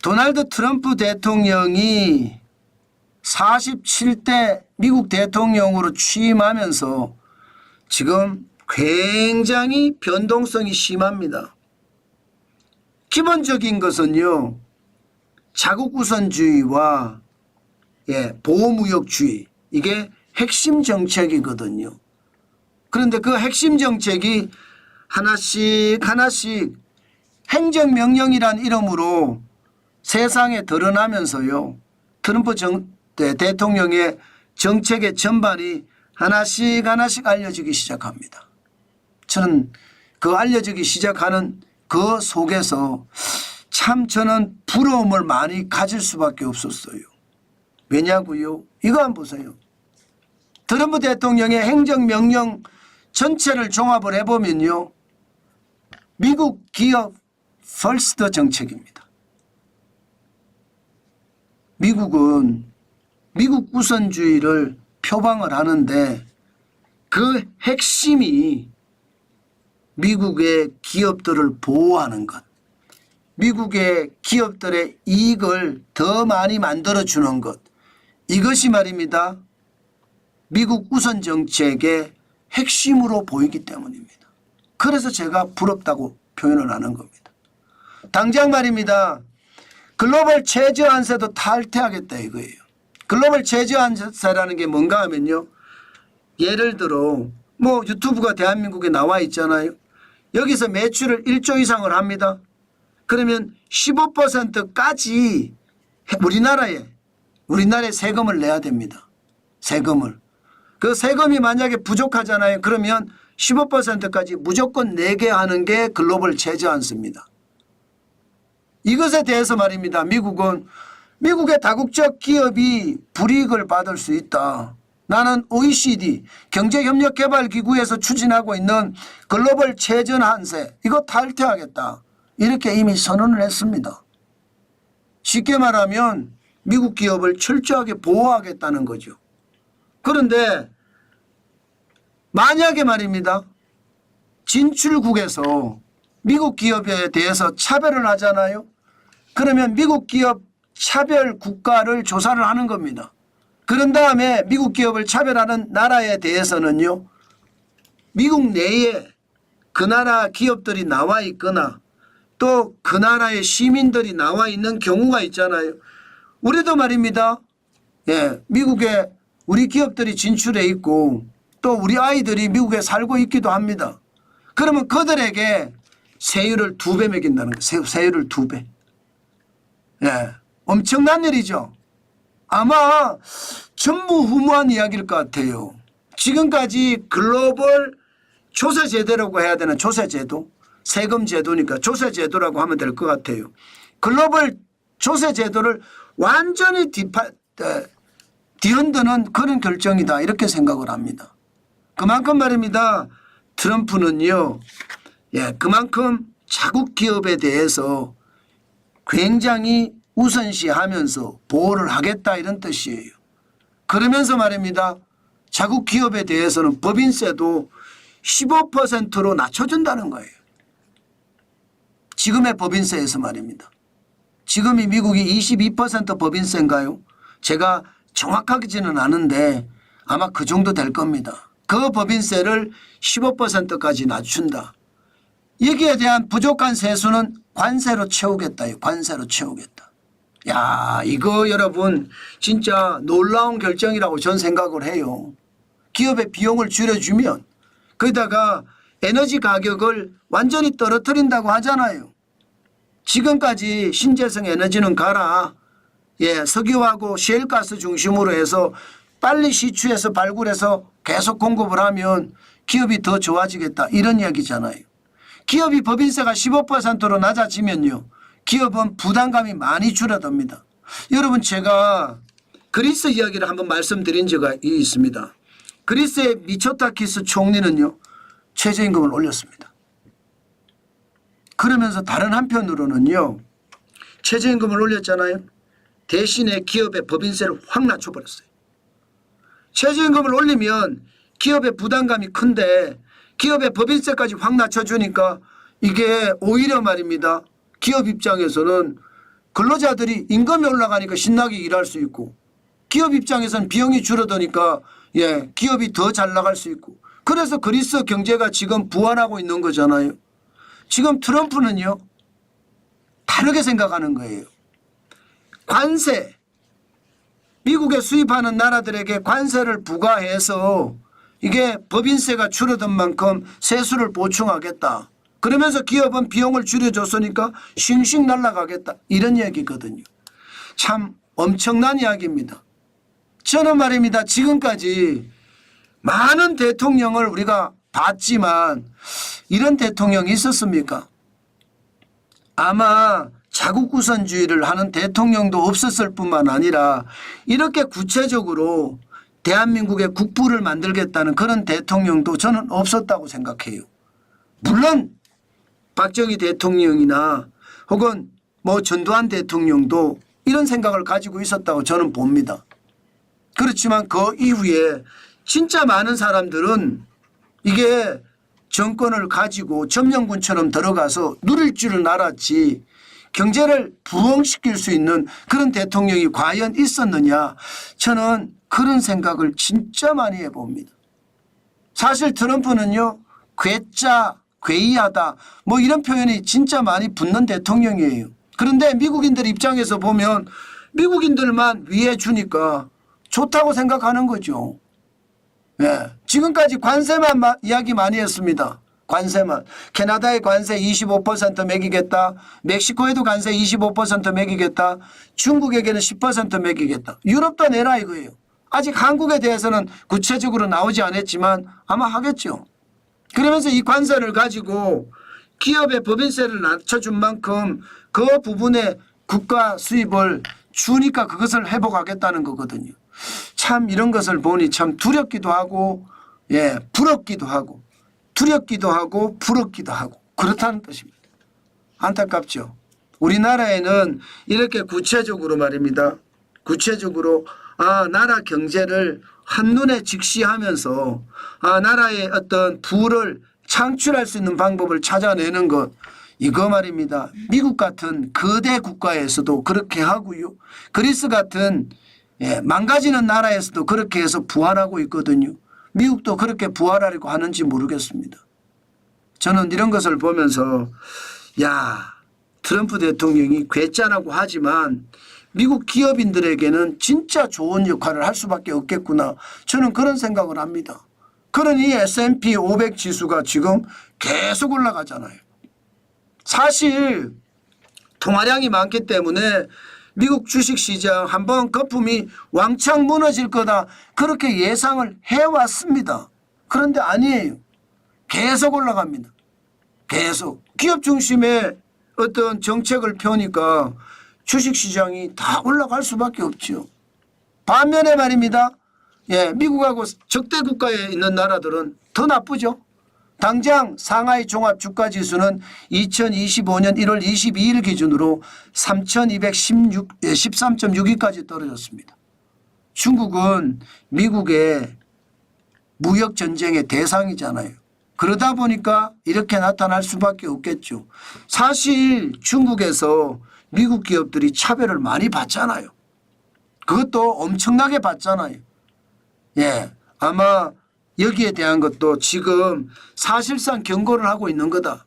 도널드 트럼프 대통령이 47대 미국 대통령으로 취임하면서 지금 굉장히 변동성이 심합니다. 기본적인 것은요, 자국우선주의와 보호무역주의, 이게 핵심 정책이거든요. 그런데 그 핵심 정책이 하나씩 행정명령이란 이름으로 세상에 드러나면서요, 트럼프 대통령의 정책의 전반이 하나씩 알려지기 시작합니다. 저는 그 알려지기 시작하는 그 속에서 참 저는 부러움을 많이 가질 수밖에 없었어요. 왜냐고요? 이거 한번 보세요. 트럼프 대통령의 행정명령 전체를 종합을 해보면요, 미국 기업 퍼스트 정책입니다. 미국은 미국 우선주의를 표방을 하는데 그 핵심이 미국의 기업들을 보호하는 것, 미국의 기업들의 이익을 더 많이 만들어주는 것, 이것이 말입니다, 미국 우선 정책의 핵심으로 보이기 때문입니다. 그래서 제가 부럽다고 표현을 하는 겁니다. 당장 말입니다, 글로벌 최저한세도 탈퇴하겠다 이거예요. 글로벌 최저한세라는 게 뭔가 하면요, 예를 들어 뭐 유튜브가 대한민국에 나와 있잖아요. 여기서 매출을 1조 이상을 합니다. 그러면 15%까지 우리나라에 세금을 내야 됩니다. 세금을. 그 세금이 만약에 부족하잖아요. 그러면 15%까지 무조건 내게 하는 게 글로벌 최저한세입니다. 이것에 대해서 말입니다, 미국은 미국의 다국적 기업이 불이익을 받을 수 있다. 나는 OECD 경제협력개발기구에서 추진하고 있는 글로벌 최저한세 이거 탈퇴하겠다. 이렇게 이미 선언을 했습니다. 쉽게 말하면 미국 기업을 철저하게 보호하겠다는 거죠. 그런데 만약에 말입니다, 진출국에서 미국 기업에 대해서 차별을 하잖아요. 그러면 미국 기업 차별 국가를 조사를 하는 겁니다. 그런 다음에 미국 기업을 차별하는 나라에 대해서는요, 미국 내에 그 나라 기업들이 나와 있거나 또 그 나라의 시민들이 나와 있는 경우가 있잖아요. 우리도 말입니다, 미국에 우리 기업들이 진출해 있고 또 우리 아이들이 미국에 살고 있기도 합니다. 그러면 그들에게 세율을 2배 매긴다는 거예요. 세율을 2배. 엄청난 일이죠. 아마 전무후무한 이야기일 것 같아요. 지금까지 글로벌 조세제도라고 해야 되는 조세제도, 세금제도니까 조세제도라고 하면 될 것 같아요. 글로벌 조세제도를 완전히 뒤흔드는 그런 결정이다 이렇게 생각을 합니다. 그만큼 말입니다, 트럼프는요, 그만큼 자국 기업에 대해서 굉장히 우선시하면서 보호를 하겠다 이런 뜻이에요. 그러면서 말입니다, 자국 기업에 대해서는 법인세도 15%로 낮춰준다는 거예요. 지금의 법인세에서 말입니다. 지금이 미국이 22% 법인세인가요? 제가 정확하지는 않은데 아마 그 정도 될 겁니다. 그 법인세를 15%까지 낮춘다. 여기에 대한 부족한 세수는 관세로 채우겠다. 관세로 채우겠다. 야, 이거 여러분 진짜 놀라운 결정이라고 전 생각을 해요. 기업의 비용을 줄여주면 거기다가 에너지 가격을 완전히 떨어뜨린다고 하잖아요. 지금까지 신재생 에너지는 가라. 석유하고 셰일가스 중심으로 해서 빨리 시추해서 발굴해서 계속 공급을 하면 기업이 더 좋아지겠다 이런 이야기잖아요. 기업이 법인세가 15%로 낮아지면요, 기업은 부담감이 많이 줄어듭니다. 여러분, 제가 그리스 이야기를 한번 말씀드린 적이 있습니다. 그리스의 미초타키스 총리는요, 최저임금을 올렸습니다. 그러면서 다른 한편으로는요, 최저임금을 올렸잖아요. 대신에 기업의 법인세를 확 낮춰버렸어요. 최저임금을 올리면 기업의 부담감이 큰데 기업의 법인세까지 확 낮춰주니까 이게 오히려 말입니다, 기업 입장에서는 근로자들이 임금이 올라가니까 신나게 일할 수 있고 기업 입장에서는 비용이 줄어드니까 기업이 더 잘 나갈 수 있고 그래서 그리스 경제가 지금 부활하고 있는 거잖아요. 지금 트럼프는요 다르게 생각하는 거예요. 관세 미국에 수입하는 나라들에게 관세를 부과해서 이게 법인세가 줄어든 만큼 세수를 보충하겠다. 그러면서 기업은 비용을 줄여줬으니까 싱싱 날아가겠다. 이런 얘기거든요. 참 엄청난 이야기입니다. 저는 말입니다. 지금까지 많은 대통령을 우리가 봤지만 이런 대통령이 있었습니까? 아마 자국우선주의를 하는 대통령도 없었을 뿐만 아니라 이렇게 구체적으로 대한민국의 국부를 만들겠다는 그런 대통령도 저는 없었다고 생각해요. 물론 박정희 대통령이나 혹은 전두환 대통령도 이런 생각을 가지고 있었다고 저는 봅니다. 그렇지만 그 이후에 진짜 많은 사람들은 이게 정권을 가지고 점령군처럼 들어가서 누릴 줄은 알았지 경제를 부흥시킬 수 있는 그런 대통령이 과연 있었느냐 저는 그런 생각을 진짜 많이 해봅니다. 사실 트럼프는요 괴짜 괴이하다 이런 표현이 진짜 많이 붙는 대통령이에요. 그런데 미국인들 입장에서 보면 미국인들만 위해 주니까 좋다고 생각하는 거죠. 지금까지 관세만 이야기 많이 했습니다. 관세만. 캐나다에 관세 25% 매기겠다. 멕시코에도 관세 25% 매기겠다. 중국에게는 10% 매기겠다. 유럽도 내라 이거예요. 아직 한국에 대해서는 구체적으로 나오지 않았지만 아마 하겠죠. 그러면서 이 관세를 가지고 기업의 법인세를 낮춰준 만큼 그 부분에 국가 수입을 주니까 그것을 회복하겠다는 거거든요. 참 이런 것을 보니 참 두렵기도 하고 부럽기도 하고 두렵기도 하고 부럽기도 하고 그렇다는 뜻입니다. 안타깝죠. 우리나라에는 이렇게 구체적으로 말입니다. 구체적으로 나라 경제를 한눈에 직시하면서 나라의 어떤 부를 창출할 수 있는 방법을 찾아내는 것 이거 말입니다. 미국 같은 거대 국가에서도 그렇게 하고요. 그리스 같은 망가지는 나라에서도 그렇게 해서 부활하고 있거든요. 미국도 그렇게 부활하려고 하는지 모르겠습니다. 저는 이런 것을 보면서 트럼프 대통령이 괴짜라고 하지만 미국 기업인들에게는 진짜 좋은 역할을 할 수밖에 없겠구나. 저는 그런 생각을 합니다. 그러니 S&P 500 지수가 지금 계속 올라가잖아요. 사실 통화량이 많기 때문에 미국 주식시장 한번 거품이 왕창 무너질 거다 그렇게 예상을 해왔습니다. 그런데 아니에요. 계속 올라갑니다. 계속. 기업 중심의 어떤 정책을 펴니까 주식시장이 다 올라갈 수밖에 없죠. 반면에 말입니다. 미국하고 적대 국가에 있는 나라들은 더 나쁘죠. 당장 상하이 종합주가지수는 2025년 1월 22일 기준으로 3213.62까지 떨어졌습니다. 중국은 미국의 무역전쟁의 대상이잖아요. 그러다 보니까 이렇게 나타날 수밖에 없겠죠. 사실 중국에서 미국 기업들이 차별을 많이 받잖아요. 그것도 엄청나게 받잖아요. 아마 여기에 대한 것도 지금 사실상 경고를 하고 있는 거다.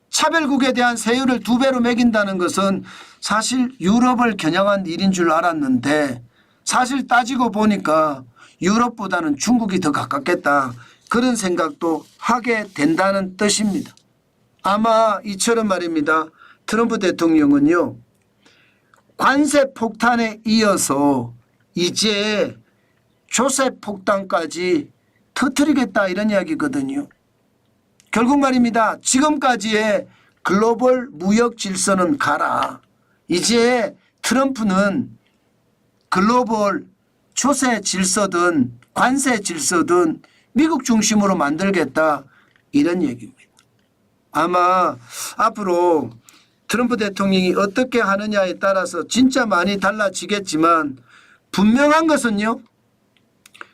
차별국에 대한 세율을 2배로 매긴다는 것은 사실 유럽을 겨냥한 일인 줄 알았는데 사실 따지고 보니까 유럽보다는 중국이 더 가깝겠다. 그런 생각도 하게 된다는 뜻입니다. 아마 이처럼 말입니다. 트럼프 대통령은요. 관세 폭탄에 이어서 이제 조세 폭탄까지 터뜨리겠다 이런 이야기거든요. 결국 말입니다. 지금까지의 글로벌 무역 질서는 가라. 이제 트럼프는 글로벌 조세 질서든 관세 질서든 미국 중심으로 만들겠다 이런 얘기입니다. 아마 앞으로 트럼프 대통령이 어떻게 하느냐에 따라서 진짜 많이 달라지겠지만 분명한 것은요.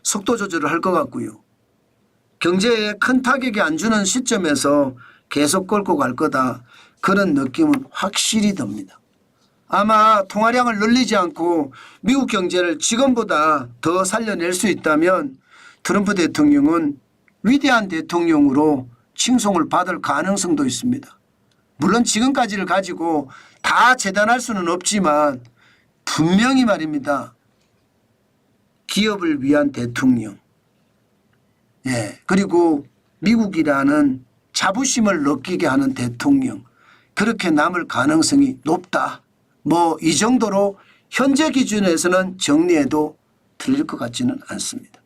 속도 조절을 할 것 같고요. 경제에 큰 타격이 안 주는 시점에서 계속 끌고 갈 거다. 그런 느낌은 확실히 듭니다. 아마 통화량을 늘리지 않고 미국 경제를 지금보다 더 살려낼 수 있다면 트럼프 대통령은 위대한 대통령으로 칭송을 받을 가능성도 있습니다. 물론 지금까지를 가지고 다 재단할 수는 없지만 분명히 말입니다. 기업을 위한 대통령. 예. 그리고 미국이라는 자부심을 느끼게 하는 대통령. 그렇게 남을 가능성이 높다. 뭐 이 정도로 현재 기준에서는 정리해도 틀릴 것 같지는 않습니다.